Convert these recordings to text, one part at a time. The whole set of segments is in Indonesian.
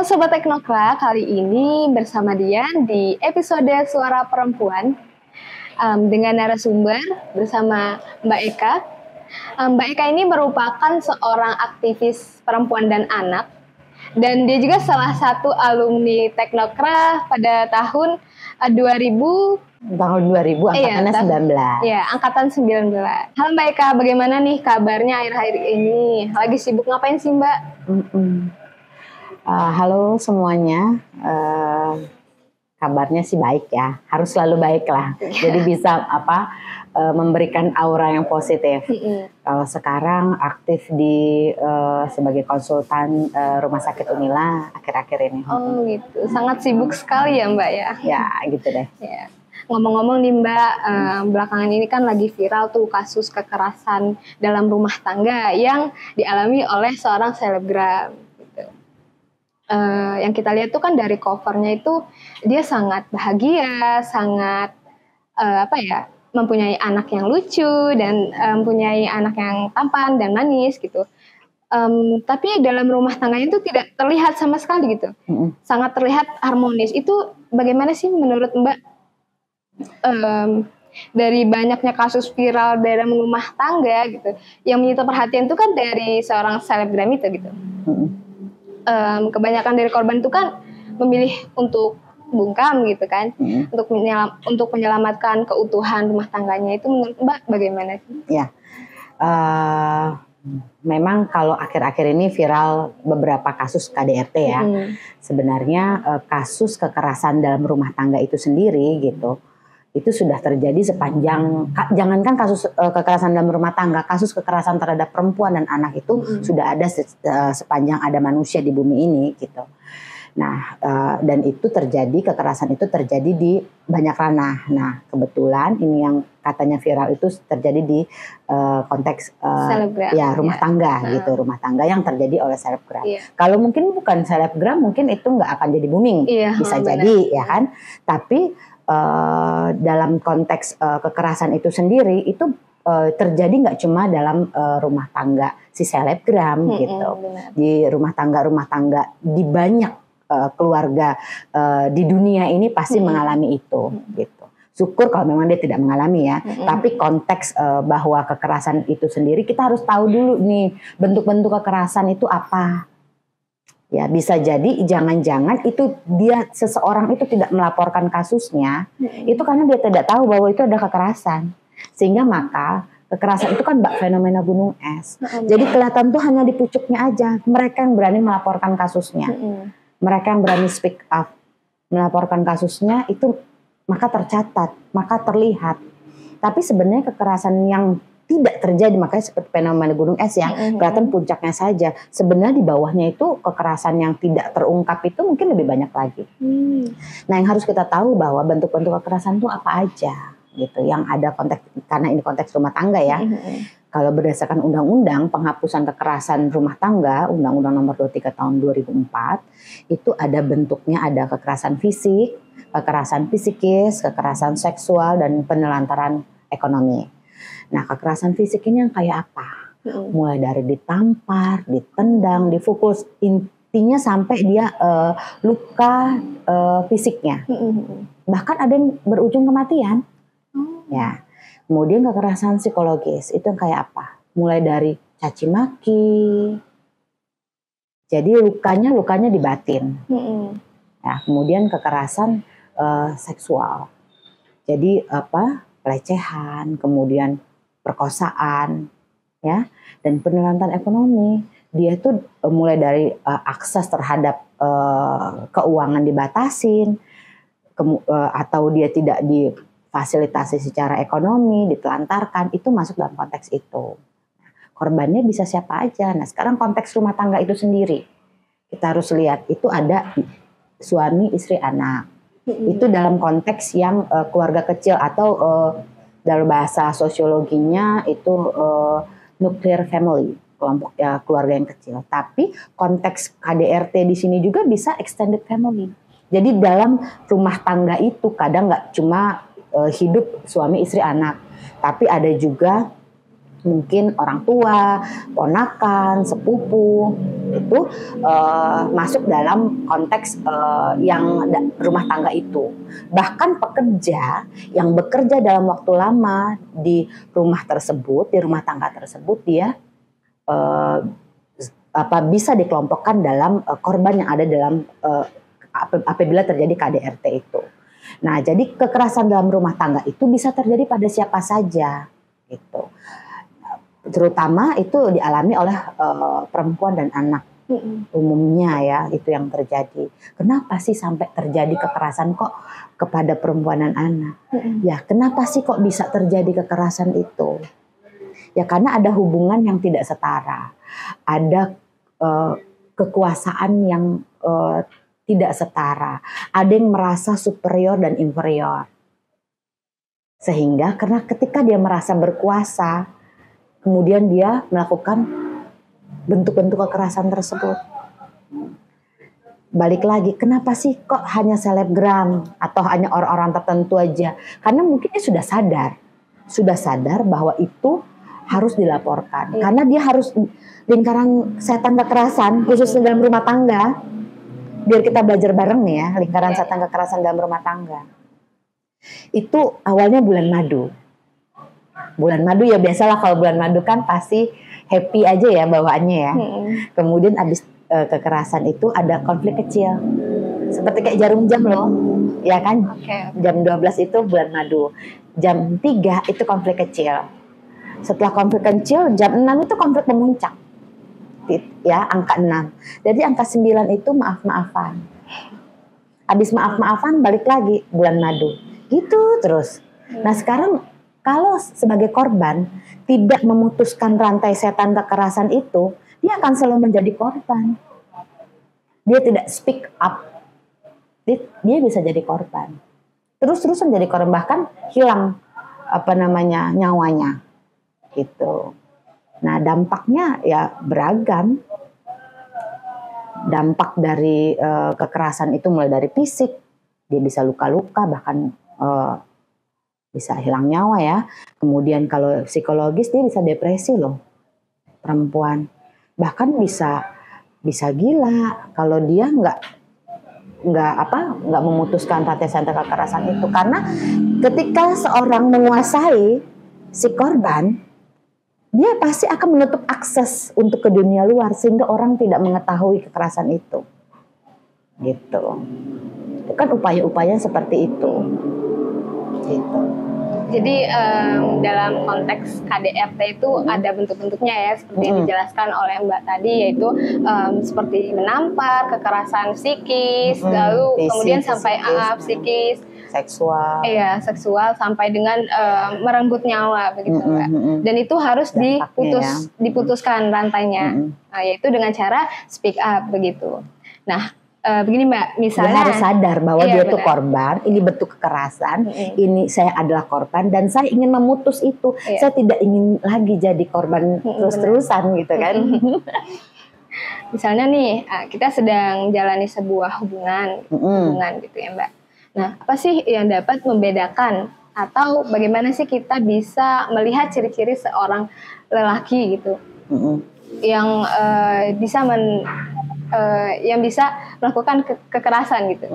Sobat Teknokra, kali ini bersama Dian di episode Suara Perempuan dengan narasumber bersama Mbak Eka. Mbak Eka ini merupakan seorang aktivis perempuan dan anak, dan dia juga salah satu alumni Teknokra pada tahun 2000. Tahun 2000, angkatannya 19. Iya, angkatan 19. Halo Mbak Eka, bagaimana nih kabarnya akhir-akhir ini? Lagi sibuk ngapain sih Mbak? Halo semuanya, kabarnya sih baik ya, harus selalu baik lah. Jadi bisa memberikan aura yang positif. Kalau sekarang aktif di sebagai konsultan Rumah Sakit Unila akhir-akhir ini. Oh gitu, sangat sibuk sekali ya Mbak ya? Ya gitu deh. Ya. Ngomong-ngomong nih Mbak, belakangan ini kan lagi viral tuh kasus kekerasan dalam rumah tangga yang dialami oleh seorang selebgram. Yang kita lihat tuh kan dari covernya itu dia sangat bahagia, sangat mempunyai anak yang lucu dan mempunyai anak yang tampan dan manis gitu. Tapi dalam rumah tangganya itu tidak terlihat sama sekali gitu. Sangat terlihat harmonis. Itu bagaimana sih menurut Mbak? Dari banyaknya kasus viral dalam rumah tangga gitu, yang menyita perhatian itu kan dari seorang selebgram itu gitu. Kebanyakan dari korban itu kan memilih untuk bungkam gitu kan, untuk menyelamatkan keutuhan rumah tangganya. Itu menurut Mbak bagaimana sih? Ya, memang kalau akhir-akhir ini viral beberapa kasus KDRT ya. Sebenarnya kasus kekerasan dalam rumah tangga itu sendiri gitu, itu sudah terjadi sepanjang, jangankan kasus kekerasan dalam rumah tangga, kasus kekerasan terhadap perempuan dan anak itu sudah ada sepanjang ada manusia di bumi ini gitu. Nah, dan itu kekerasan itu terjadi di banyak ranah. Nah, kebetulan ini yang katanya viral itu terjadi di konteks rumah tangga gitu, rumah tangga yang terjadi oleh selebgram. Kalau mungkin bukan selebgram, mungkin itu nggak akan jadi booming, bisa jadi ya kan. Tapi dalam konteks kekerasan itu sendiri itu terjadi nggak cuma dalam rumah tangga si selebgram gitu. Di rumah tangga di banyak keluarga di dunia ini pasti mengalami itu gitu. Syukur kalau memang dia tidak mengalami ya. Tapi konteks bahwa kekerasan itu sendiri kita harus tahu dulu nih bentuk-bentuk kekerasan itu apa. Ya, bisa jadi jangan-jangan itu seseorang itu tidak melaporkan kasusnya, itu karena dia tidak tahu bahwa itu ada kekerasan. Sehingga maka kekerasan itu kan fenomena gunung es. Jadi kelihatan tuh hanya di pucuknya aja. Mereka yang berani melaporkan kasusnya. Mereka yang berani speak up, melaporkan kasusnya itu maka tercatat, maka terlihat. Tapi sebenarnya kekerasan yang tidak terjadi, makanya seperti fenomena gunung es ya, kelihatan puncaknya saja. Sebenarnya di bawahnya itu kekerasan yang tidak terungkap itu mungkin lebih banyak lagi. Nah, yang harus kita tahu bahwa bentuk-bentuk kekerasan itu apa aja gitu, yang ada karena ini konteks rumah tangga ya. Kalau berdasarkan undang-undang penghapusan kekerasan rumah tangga, Undang-Undang Nomor 23 Tahun 2004, itu ada bentuknya, ada kekerasan fisik, kekerasan psikis, kekerasan seksual, dan penelantaran ekonomi. Nah, kekerasan fisik ini yang kayak apa? Mulai dari ditampar, ditendang, dipukul, intinya sampai dia luka fisiknya. Bahkan ada yang berujung kematian. Ya. Kemudian kekerasan psikologis itu yang kayak apa? Mulai dari caci maki. Jadi lukanya di batin. Ya, kemudian kekerasan seksual. Jadi pelecehan, kemudian perkosaan, ya, dan penelantaran ekonomi. Dia tuh mulai dari akses terhadap keuangan dibatasin, atau dia tidak difasilitasi secara ekonomi, ditelantarkan, itu masuk dalam konteks itu. Korbannya bisa siapa aja. Nah, sekarang konteks rumah tangga itu sendiri, kita harus lihat itu ada suami, istri, anak. Itu dalam konteks yang keluarga kecil atau dalam bahasa sosiologinya itu nuclear family, kelompok keluarga yang kecil. Tapi konteks KDRT di sini juga bisa extended family. Jadi dalam rumah tangga itu kadang nggak cuma hidup suami istri anak, tapi ada juga mungkin orang tua, ponakan, sepupu itu masuk dalam konteks yang rumah tangga itu. Bahkan pekerja yang bekerja dalam waktu lama di rumah tersebut, di rumah tangga tersebut, dia bisa dikelompokkan dalam korban yang ada dalam apabila terjadi KDRT itu. Nah, jadi kekerasan dalam rumah tangga itu bisa terjadi pada siapa saja, gitu. Terutama itu dialami oleh perempuan dan anak umumnya ya, itu yang terjadi. Kenapa sih sampai terjadi kekerasan kok kepada perempuan dan anak? Ya, kenapa sih kok bisa terjadi kekerasan itu? Ya karena ada hubungan yang tidak setara, ada kekuasaan yang tidak setara, ada yang merasa superior dan inferior. Sehingga karena ketika dia merasa berkuasa, kemudian dia melakukan bentuk-bentuk kekerasan tersebut. Balik lagi, kenapa sih kok hanya selebgram atau hanya orang-orang tertentu aja? Karena mungkin dia sudah sadar bahwa itu harus dilaporkan. Karena dia harus lingkaran setan kekerasan, khususnya dalam rumah tangga. Biar kita belajar bareng nih ya, lingkaran setan kekerasan dalam rumah tangga. Itu awalnya bulan madu. Bulan madu ya biasalah, kalau bulan madu kan pasti happy aja ya bawaannya ya. Kemudian abis kekerasan itu ada konflik kecil. Seperti kayak jarum jam loh. Ya kan? Jam 12 itu bulan madu. Jam 3 itu konflik kecil. Setelah konflik kecil, jam 6 itu konflik memuncak. Ya, angka 6. Jadi angka 9 itu maaf-maafan. Abis maaf-maafan balik lagi bulan madu. Gitu terus. Nah, sekarang kalau sebagai korban tidak memutuskan rantai setan kekerasan itu, dia akan selalu menjadi korban. Dia tidak speak up. Dia bisa jadi korban. Terus-terusan jadi korban, bahkan hilang nyawanya. Gitu. Nah, dampaknya ya beragam. Dampak dari kekerasan itu mulai dari fisik, dia bisa luka-luka, bahkan bisa hilang nyawa ya. Kemudian kalau psikologis dia bisa depresi loh, perempuan. Bahkan bisa gila kalau dia nggak memutuskan rantai kekerasan itu. Karena ketika seorang menguasai si korban, dia pasti akan menutup akses untuk ke dunia luar sehingga orang tidak mengetahui kekerasan itu. Gitu. Itu kan upaya-upaya seperti itu. Gitu. Jadi dalam konteks KDRT itu ada bentuk-bentuknya ya, seperti yang dijelaskan oleh Mbak tadi, yaitu seperti menampar, kekerasan psikis, lalu fisik, kemudian sampai psikis, seksual. Iya, seksual sampai dengan merenggut nyawa begitu, Mbak. Dan itu harus diputuskan rantainya, yaitu dengan cara speak up begitu. Nah, begini Mbak, misalnya dia harus sadar bahwa dia itu korban, ini bentuk kekerasan, ini saya adalah korban dan saya ingin memutus itu. Saya tidak ingin lagi jadi korban terus-terusan gitu kan. Misalnya nih, kita sedang jalani sebuah hubungan gitu ya Mbak. Nah, apa sih yang dapat membedakan atau bagaimana sih kita bisa melihat ciri-ciri seorang lelaki gitu yang bisa melakukan kekerasan gitu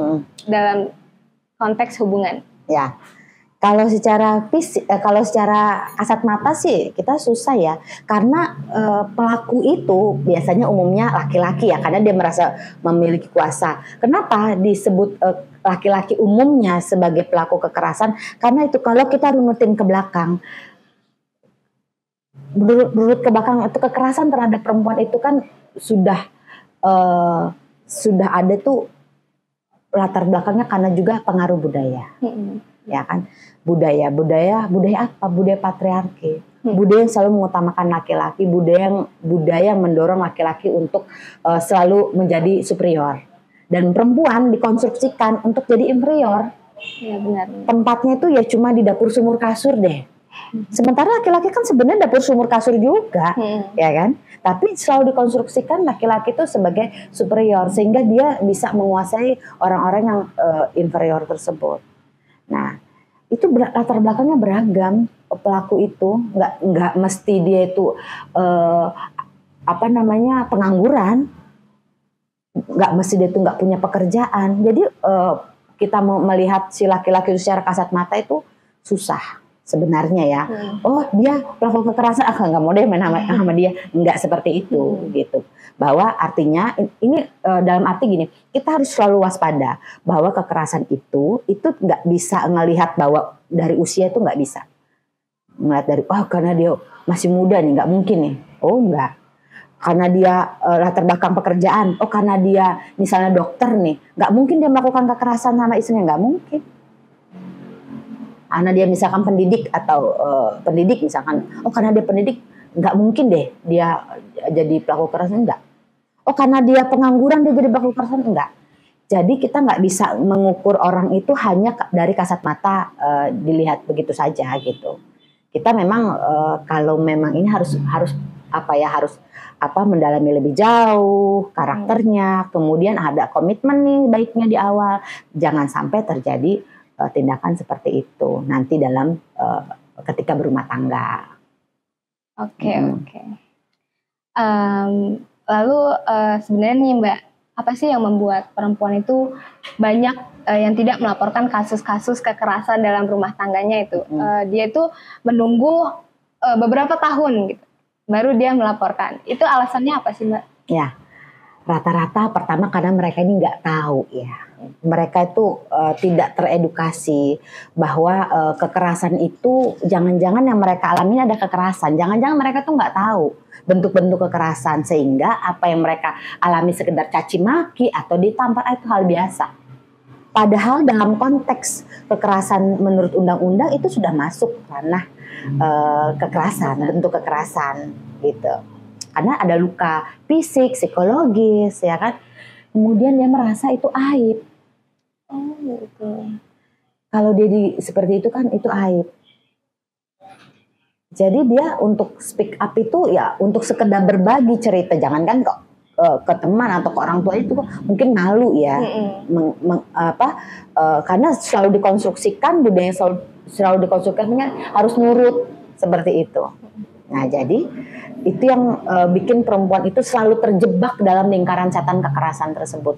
dalam konteks hubungan? Ya, kalau secara fisik, kalau secara kasat mata sih kita susah ya, karena pelaku itu biasanya umumnya laki-laki ya, karena dia merasa memiliki kuasa. Kenapa disebut laki-laki umumnya sebagai pelaku kekerasan? Karena itu kalau kita runutin ke belakang, berurut ke belakang, itu kekerasan terhadap perempuan itu kan sudah ada tuh latar belakangnya karena juga pengaruh budaya, ya kan? Budaya apa? Budaya patriarki, budaya yang selalu mengutamakan laki-laki, budaya yang mendorong laki-laki untuk selalu menjadi superior, dan perempuan dikonstruksikan untuk jadi inferior. Ya, benar. Tempatnya itu ya cuma di dapur sumur kasur deh. Sementara laki-laki kan sebenarnya dapur sumur kasur juga, ya kan? Tapi selalu dikonstruksikan laki-laki itu sebagai superior sehingga dia bisa menguasai orang-orang yang inferior tersebut. Nah, itu latar belakangnya beragam. Pelaku itu nggak mesti dia itu pengangguran, nggak mesti dia itu nggak punya pekerjaan. Jadi kita mau melihat si laki-laki itu secara kasat mata itu susah sebenarnya ya. Oh dia pelaku kekerasan, nggak mau deh main sama dia. Nggak seperti itu gitu. Bahwa artinya ini dalam arti gini, kita harus selalu waspada bahwa kekerasan itu nggak bisa ngelihat bahwa dari usia itu nggak bisa. Ngelihat dari karena dia masih muda nih nggak mungkin nih. Oh enggak. Karena dia latar belakang pekerjaan, karena dia misalnya dokter nih, nggak mungkin dia melakukan kekerasan sama istrinya, nggak mungkin. Karena dia misalkan pendidik atau pendidik misalkan, karena dia pendidik, nggak mungkin deh dia jadi pelaku kekerasan, enggak. Karena dia pengangguran dia jadi pelaku kekerasan, enggak. Jadi kita nggak bisa mengukur orang itu hanya dari kasat mata dilihat begitu saja gitu. Kita memang kalau memang ini harus mendalami lebih jauh karakternya, kemudian ada komitmen nih baiknya di awal, jangan sampai terjadi tindakan seperti itu nanti dalam ketika berumah tangga. Oke. Lalu sebenarnya nih Mbak, apa sih yang membuat perempuan itu banyak yang tidak melaporkan kasus-kasus kekerasan dalam rumah tangganya itu? Dia itu menunggu beberapa tahun gitu, baru dia melaporkan. Itu alasannya apa sih Mbak? Ya, rata-rata pertama karena mereka ini nggak tahu ya. Mereka itu tidak teredukasi bahwa kekerasan itu jangan-jangan yang mereka alami ada kekerasan. Jangan-jangan mereka tuh nggak tahu bentuk-bentuk kekerasan sehingga apa yang mereka alami sekedar caci maki atau ditampar itu hal biasa. Padahal dalam konteks kekerasan menurut undang-undang itu sudah masuk ranah kekerasan, bentuk kekerasan gitu. Karena ada luka fisik, psikologis, ya kan. Kemudian dia merasa itu aib. Oh gitu. Kalau dia seperti itu kan itu aib. Jadi dia untuk speak up itu ya untuk sekedar berbagi cerita, jangankan kok ke teman atau ke orang tua itu mungkin malu ya, karena selalu dikonstruksikan budaya selalu dikonstruksikan harus nurut seperti itu. Nah jadi itu yang bikin perempuan itu selalu terjebak dalam lingkaran setan kekerasan tersebut.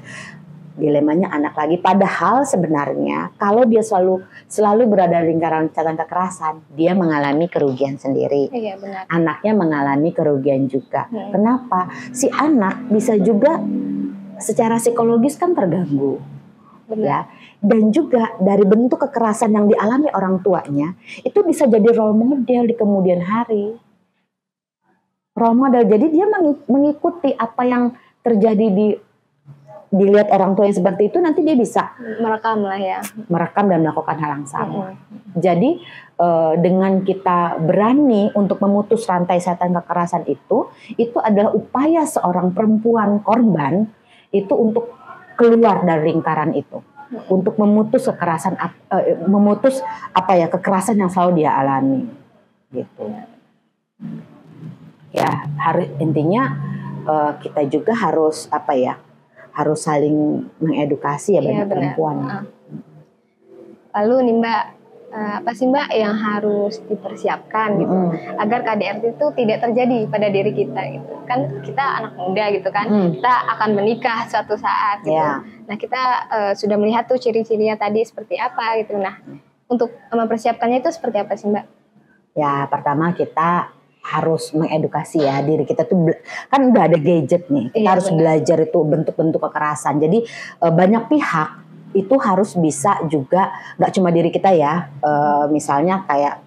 Dilemanya anak lagi, padahal sebenarnya kalau dia selalu berada di lingkaran setan kekerasan, dia mengalami kerugian sendiri. Iya, benar. Anaknya mengalami kerugian juga. Kenapa? Si anak bisa juga secara psikologis kan terganggu. Benar. Ya. Dan juga dari bentuk kekerasan yang dialami orang tuanya, itu bisa jadi role model di kemudian hari. Role model, jadi dia mengikuti apa yang terjadi dilihat orang tua yang seperti itu, nanti dia bisa merekam dan melakukan hal yang sama. Jadi dengan kita berani untuk memutus rantai setan kekerasan itu adalah upaya seorang perempuan korban itu untuk keluar dari lingkaran itu, untuk memutus kekerasan, kekerasan yang selalu dia alami, gitu. Ya, intinya kita juga harus harus saling mengedukasi ya banyak perempuan. Lalu nih Mbak, apa sih Mbak yang harus dipersiapkan gitu agar KDRT itu tidak terjadi pada diri kita gitu? Kan kita anak muda gitu kan, kita akan menikah suatu saat gitu. Nah kita sudah melihat tuh ciri-cirinya tadi seperti apa gitu. Nah untuk mempersiapkannya itu seperti apa sih Mbak? Ya pertama kita harus mengedukasi ya diri kita tuh, kan udah ada gadget nih, kita harus belajar itu bentuk-bentuk kekerasan. Jadi banyak pihak itu harus bisa juga, nggak cuma diri kita ya, misalnya kayak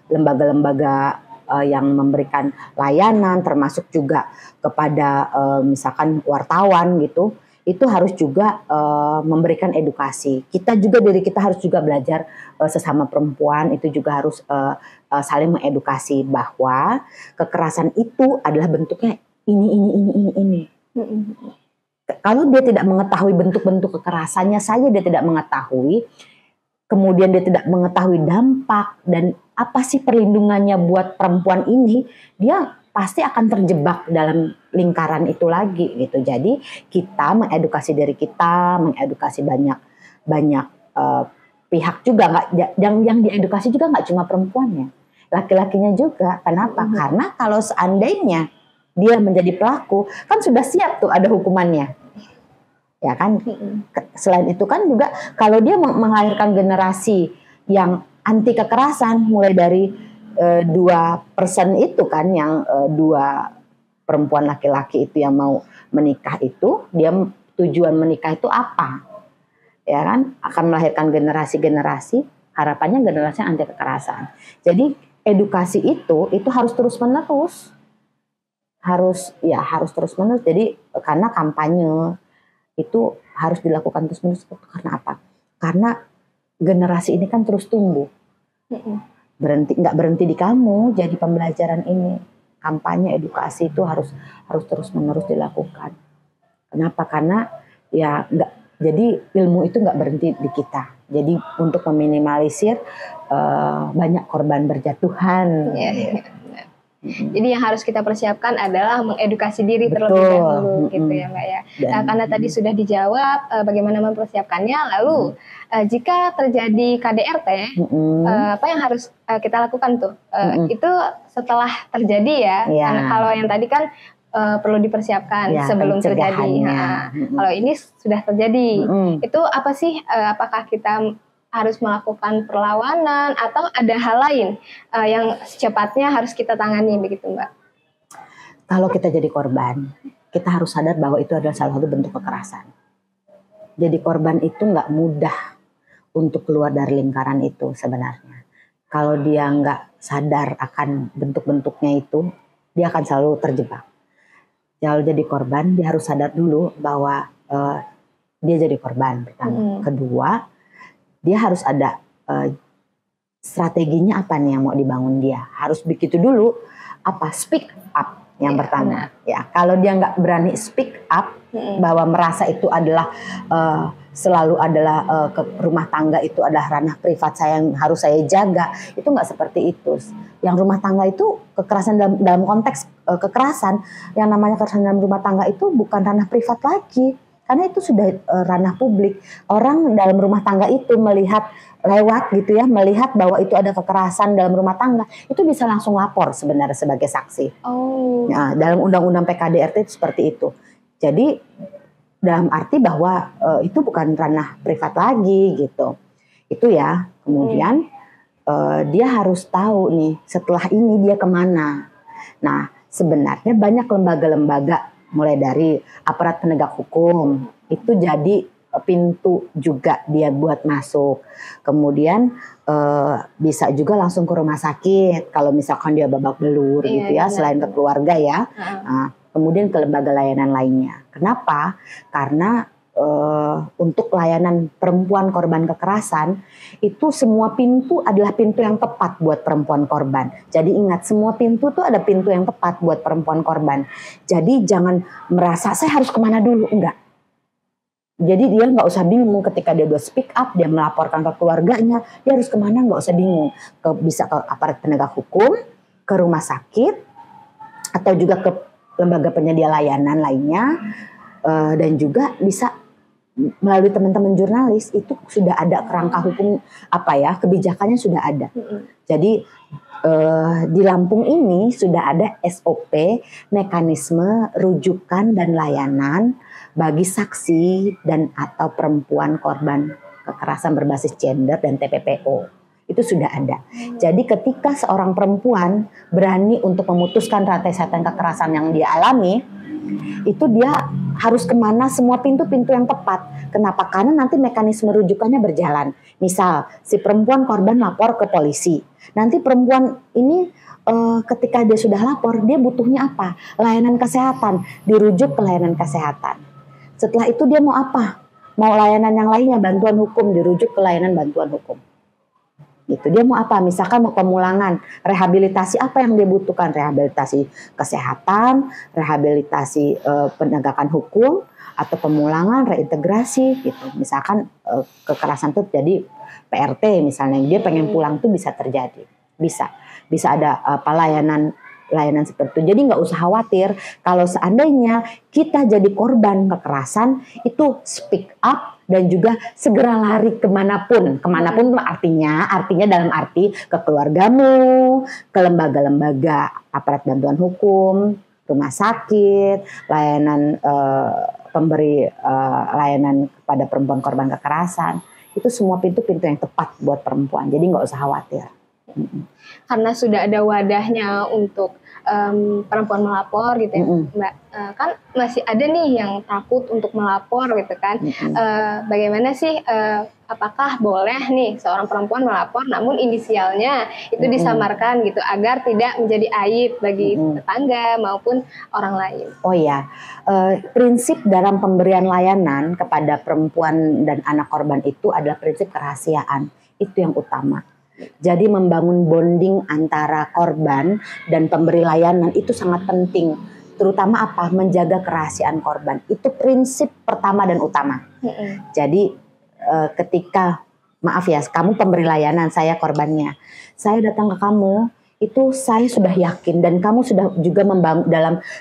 lembaga-lembaga yang memberikan layanan, termasuk juga kepada misalkan wartawan gitu, itu harus juga memberikan edukasi. Kita juga, diri kita harus juga belajar sesama perempuan itu juga harus saling mengedukasi bahwa kekerasan itu adalah bentuknya ini. Kalau dia tidak mengetahui bentuk-bentuk kekerasannya saja, dia tidak mengetahui, kemudian dia tidak mengetahui dampak dan apa sih perlindungannya buat perempuan ini, dia pasti akan terjebak dalam lingkaran itu lagi gitu. Jadi kita mengedukasi diri kita, mengedukasi banyak pihak juga, yang diedukasi juga nggak cuma perempuannya, laki-lakinya juga. Kenapa? Karena kalau seandainya dia menjadi pelaku, kan sudah siap tuh ada hukumannya, ya kan? Selain itu kan juga kalau dia melahirkan generasi yang anti kekerasan, mulai dari 2% itu kan, yang 2 perempuan laki-laki itu yang mau menikah itu, dia tujuan menikah itu apa? Ya kan, akan melahirkan generasi-generasi, harapannya generasi anti kekerasan. Jadi edukasi itu harus terus-menerus. Harus terus-menerus. Jadi karena kampanye itu harus dilakukan terus-menerus. Karena apa? Karena generasi ini kan terus tumbuh. Nggak berhenti di kamu, jadi pembelajaran ini. Kampanye edukasi itu harus terus-menerus dilakukan. Kenapa? Karena ya jadi ilmu itu nggak berhenti di kita. Jadi untuk meminimalisir banyak korban berjatuhan. Jadi yang harus kita persiapkan adalah mengedukasi diri terlebih dahulu, gitu ya Mbak ya. Karena tadi sudah dijawab bagaimana mempersiapkannya. Lalu jika terjadi KDRT, apa yang harus kita lakukan tuh? Itu setelah terjadi ya. Karena kalau yang tadi kan perlu dipersiapkan sebelum terjadi. Kalau ini sudah terjadi, itu apa sih? Apakah kita harus melakukan perlawanan atau ada hal lain yang secepatnya harus kita tangani begitu Mbak? Kalau kita jadi korban, kita harus sadar bahwa itu adalah salah satu bentuk kekerasan. Jadi korban itu nggak mudah untuk keluar dari lingkaran itu sebenarnya. Kalau dia nggak sadar akan bentuk-bentuknya itu, dia akan selalu terjebak. Kalau jadi korban, dia harus sadar dulu bahwa dia jadi korban pertama. Kedua, dia harus ada strateginya apa nih yang mau dibangun dia. Harus begitu dulu, speak up yang pertama. Ya, kalau dia nggak berani speak up, bahwa merasa itu adalah selalu adalah rumah tangga itu adalah ranah privat saya yang harus saya jaga, itu nggak seperti itu. Yang rumah tangga itu kekerasan dalam konteks kekerasan, yang namanya kekerasan dalam rumah tangga itu bukan ranah privat lagi. Karena itu sudah ranah publik. Orang dalam rumah tangga itu melihat lewat gitu ya, melihat bahwa itu ada kekerasan dalam rumah tangga, itu bisa langsung lapor sebenarnya sebagai saksi. Nah, dalam undang-undang PKDRT itu seperti itu. Jadi dalam arti bahwa itu bukan ranah privat lagi gitu. Itu ya. Kemudian dia harus tahu nih setelah ini dia kemana. Nah, sebenarnya banyak lembaga-lembaga mulai dari aparat penegak hukum itu jadi pintu juga dia buat masuk. Kemudian bisa juga langsung ke rumah sakit kalau misalkan dia babak belur gitu ya, selain ke keluarga ya. Nah, kemudian ke lembaga layanan lainnya. Kenapa? Karena untuk layanan perempuan korban kekerasan itu semua pintu adalah pintu yang tepat buat perempuan korban. Jadi ingat, semua pintu tuh ada pintu yang tepat buat perempuan korban. Jadi jangan merasa saya harus kemana dulu, enggak. Jadi dia nggak usah bingung ketika dia udah speak up, dia melaporkan ke keluarganya, dia harus kemana, nggak usah bingung. Bisa ke aparat penegak hukum, ke rumah sakit, atau juga ke lembaga penyedia layanan lainnya, dan juga bisa melalui teman-teman jurnalis. Itu sudah ada kerangka hukum kebijakannya sudah ada. Jadi di Lampung ini sudah ada SOP, mekanisme rujukan dan layanan bagi saksi dan atau perempuan korban kekerasan berbasis gender dan TPPO. Itu sudah ada. Jadi ketika seorang perempuan berani untuk memutuskan rantai setan kekerasan yang dia alami, itu dia harus kemana, semua pintu-pintu yang tepat. Kenapa? Karena nanti mekanisme rujukannya berjalan. Misal si perempuan korban lapor ke polisi, nanti perempuan ini ketika dia sudah lapor, dia butuhnya apa? Layanan kesehatan, dirujuk ke layanan kesehatan. Setelah itu dia mau apa? Mau layanan yang lainnya, bantuan hukum, dirujuk ke layanan bantuan hukum. Gitu. Dia mau apa? Misalkan mau pemulangan, rehabilitasi apa yang dia butuhkan? Rehabilitasi kesehatan, rehabilitasi penegakan hukum, atau pemulangan, reintegrasi gitu. Misalkan kekerasan itu jadi PRT misalnya, dia pengen pulang tuh bisa terjadi. Bisa ada layanan layanan seperti itu. Jadi nggak usah khawatir kalau seandainya kita jadi korban kekerasan, itu speak up dan juga segera lari kemanapun. Kemanapun artinya dalam arti ke keluargamu, ke lembaga-lembaga aparat bantuan hukum, rumah sakit, layanan pemberi layanan kepada perempuan korban kekerasan. Itu semua pintu-pintu yang tepat buat perempuan. Jadi nggak usah khawatir. Karena sudah ada wadahnya untuk perempuan melapor gitu ya, Mbak. Kan masih ada nih yang takut untuk melapor gitu kan. Bagaimana sih, apakah boleh nih seorang perempuan melapor namun inisialnya itu disamarkan gitu agar tidak menjadi aib bagi tetangga maupun orang lain? Oh ya, prinsip dalam pemberian layanan kepada perempuan dan anak korban itu adalah prinsip kerahasiaan. Itu yang utama. Jadi membangun bonding antara korban dan pemberi layanan itu sangat penting. Terutama apa? Menjaga kerahasiaan korban. Itu prinsip pertama dan utama. Jadi ketika, maaf ya, kamu pemberi layanan, saya korbannya. Saya datang ke kamu, itu saya sudah yakin dan kamu sudah juga membangun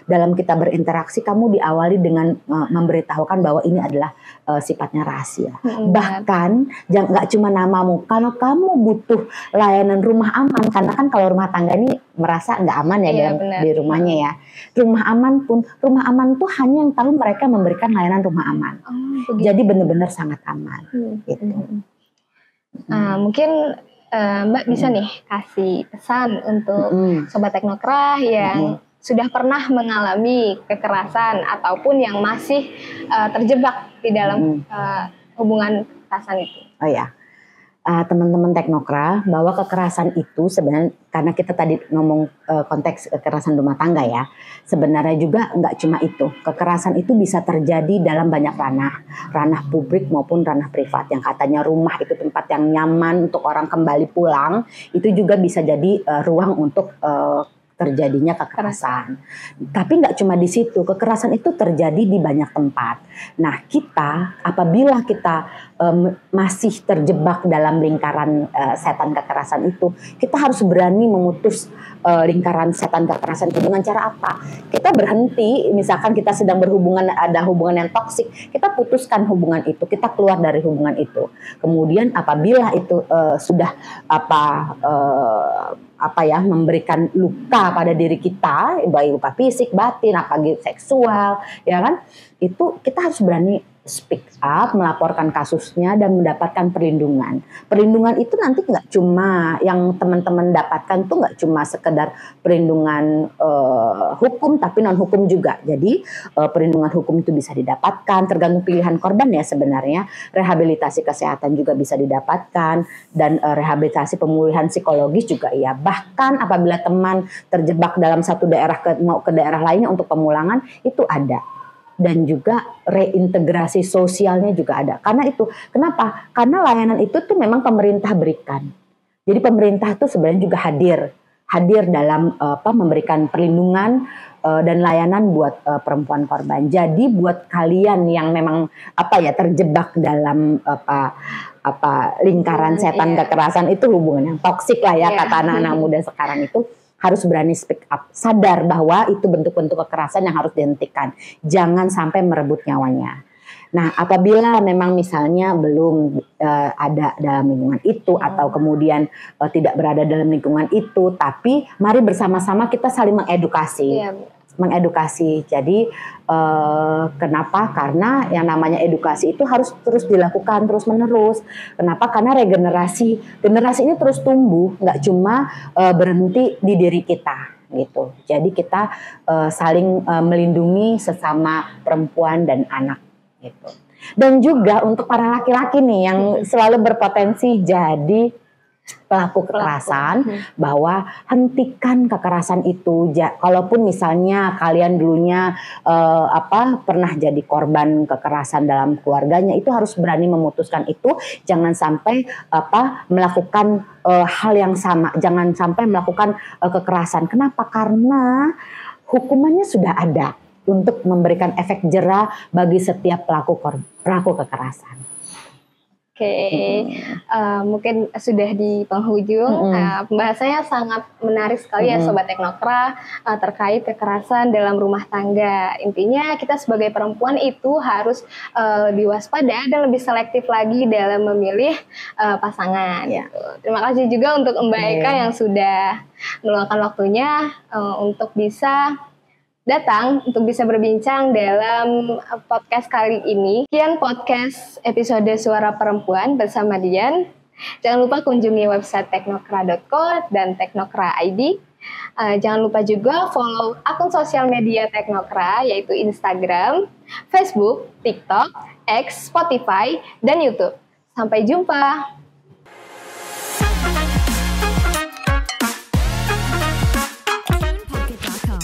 dalam kita berinteraksi, kamu diawali dengan memberitahukan bahwa ini adalah sifatnya rahasia. Bahkan nggak cuma namamu, kalau kamu butuh layanan rumah aman, karena kan kalau rumah tangga ini merasa nggak aman ya di rumahnya ya. Rumah aman tuh hanya yang tahu mereka memberikan layanan rumah aman. Jadi benar-benar sangat aman. Gitu. Mungkin Mbak bisa nih kasih pesan untuk Sobat Teknokrah yang sudah pernah mengalami kekerasan ataupun yang masih terjebak di dalam hubungan kekerasan itu. Oh ya, teman-teman Teknokrah, bahwa kekerasan itu sebenarnya, karena kita tadi ngomong konteks kekerasan rumah tangga ya, sebenarnya juga nggak cuma itu. Kekerasan itu bisa terjadi dalam banyak ranah publik maupun ranah privat. Yang katanya rumah itu tempat yang nyaman untuk orang kembali pulang, itu juga bisa jadi ruang untuk terjadinya kekerasan. Tapi nggak cuma di situ, kekerasan itu terjadi di banyak tempat. Nah, kita apabila kita masih terjebak dalam lingkaran setan kekerasan itu, kita harus berani memutus lingkaran setan kekerasan itu. Dengan cara apa? Kita berhenti, misalkan kita sedang berhubungan, ada hubungan yang toksik, kita putuskan hubungan itu, kita keluar dari hubungan itu. Kemudian apabila itu sudah memberikan luka pada diri kita, baik luka fisik, batin, apalagi seksual, ya kan? Itu kita harus berani speak up, melaporkan kasusnya dan mendapatkan perlindungan. Perlindungan itu nanti nggak cuma yang teman-teman dapatkan tuh nggak cuma sekedar perlindungan hukum, tapi non hukum juga. Jadi perlindungan hukum itu bisa didapatkan, tergantung pilihan korban ya sebenarnya. Rehabilitasi kesehatan juga bisa didapatkan dan rehabilitasi pemulihan psikologis juga iya. Bahkan apabila teman terjebak dalam satu daerah mau ke daerah lainnya untuk pemulangan itu ada. Dan juga reintegrasi sosialnya juga ada. Karena itu, kenapa? Karena layanan itu tuh memang pemerintah berikan. Jadi pemerintah tuh sebenarnya juga hadir dalam memberikan perlindungan dan layanan buat perempuan korban. Jadi buat kalian yang memang terjebak dalam lingkaran setan kekerasan itu, hubungan yang toksik lah ya kata anak-anak muda sekarang itu, harus berani speak up, sadar bahwa itu bentuk-bentuk kekerasan yang harus dihentikan. Jangan sampai merebut nyawanya. Nah, apabila memang misalnya belum ada dalam lingkungan itu atau kemudian tidak berada dalam lingkungan itu, tapi mari bersama-sama kita saling mengedukasi. Mengedukasi. Jadi kenapa? Karena yang namanya edukasi itu harus terus dilakukan terus-menerus. Kenapa? Karena generasi ini terus tumbuh, nggak cuma berhenti di diri kita gitu. Jadi kita saling melindungi sesama perempuan dan anak gitu. Dan juga untuk para laki-laki nih yang selalu berpotensi jadi pelaku kekerasan, bahwa hentikan kekerasan itu. Kalaupun misalnya kalian dulunya pernah jadi korban kekerasan dalam keluarganya, itu harus berani memutuskan itu. Jangan sampai melakukan hal yang sama, jangan sampai melakukan kekerasan. Kenapa? Karena hukumannya sudah ada untuk memberikan efek jera bagi setiap pelaku kekerasan. Mungkin sudah di penghujung. Pembahasannya sangat menarik sekali ya Sobat Teknokra, terkait kekerasan dalam rumah tangga. Intinya kita sebagai perempuan itu harus lebih waspada dan lebih selektif lagi dalam memilih pasangan. Terima kasih juga untuk Mbak Eka yang sudah meluangkan waktunya untuk bisa datang untuk bisa berbincang dalam podcast kali ini. Sekian podcast episode Suara Perempuan bersama Dian. Jangan lupa kunjungi website teknokra.co dan Teknokra ID. Jangan lupa juga follow akun sosial media Teknokra yaitu Instagram, Facebook, TikTok, X, Spotify, dan YouTube. Sampai jumpa.